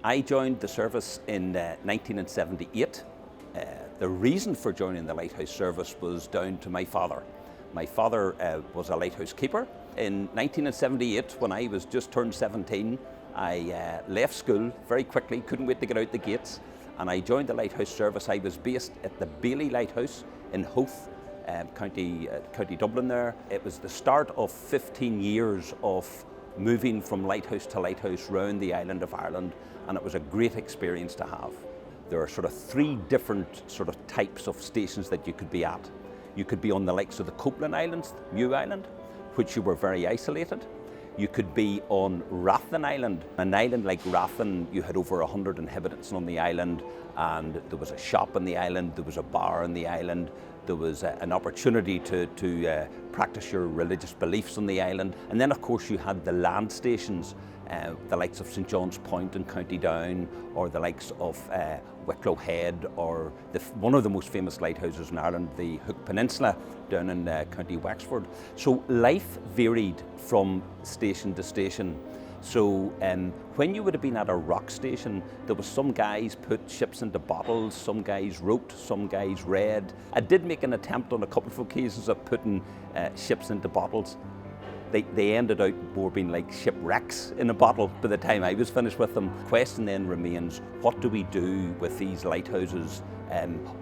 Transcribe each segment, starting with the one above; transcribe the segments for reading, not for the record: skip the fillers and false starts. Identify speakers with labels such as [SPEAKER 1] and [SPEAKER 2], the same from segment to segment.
[SPEAKER 1] I joined the service in 1978. The reason for joining the Lighthouse service was down to my father. My father was a lighthouse keeper. In 1978, when I was just turned 17, I left school very quickly, couldn't wait to get out the gates, and I joined the Lighthouse service. I was based at the Bailey Lighthouse in Howth, County Dublin there. It was the start of 15 years of moving from lighthouse to lighthouse round the island of Ireland, and it was a great experience to have. There are sort of three different sort of types of stations that you could be at. You could be on the likes of the Copeland Islands, Mew Island, which you were very isolated. You could be on Rathlin Island. An island like Rathlin, you had over 100 inhabitants on the island, and there was a shop on the island, there was a bar on the island, there was an opportunity to practice your religious beliefs on the island. And then of course you had the land stations, the likes of St John's Point in County Down, or the likes of Wicklow Head, or one of the most famous lighthouses in Ireland, the Hook Peninsula down in County Wexford. So life varied from station to station. So when you would have been at a rock station, there was some guys put ships into bottles, some guys wrote, some guys read. I did make an attempt on a couple of occasions of putting ships into bottles. They ended out more being like shipwrecks in a bottle by the time I was finished with them. The question then remains, what do we do with these lighthouses,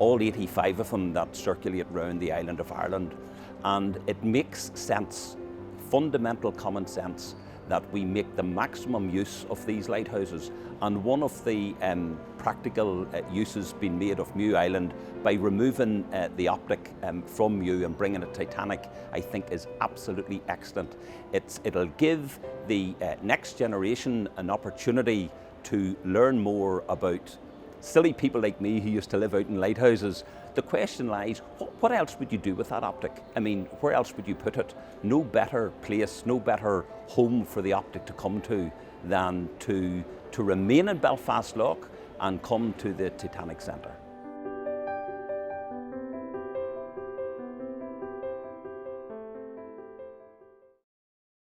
[SPEAKER 1] all 85 of them that circulate around the island of Ireland? And it makes sense, fundamental common sense, that we make the maximum use of these lighthouses. And one of the practical uses being made of Mew Island by removing the optic from Mew and bringing it to Titanic, I think is absolutely excellent. It'll give the next generation an opportunity to learn more about silly people like me who used to live out in lighthouses. The question lies, what else would you do with that optic? I mean, where else would you put it? No better place, no better home for the optic to come to than to remain in Belfast Lough and come to the Titanic Centre.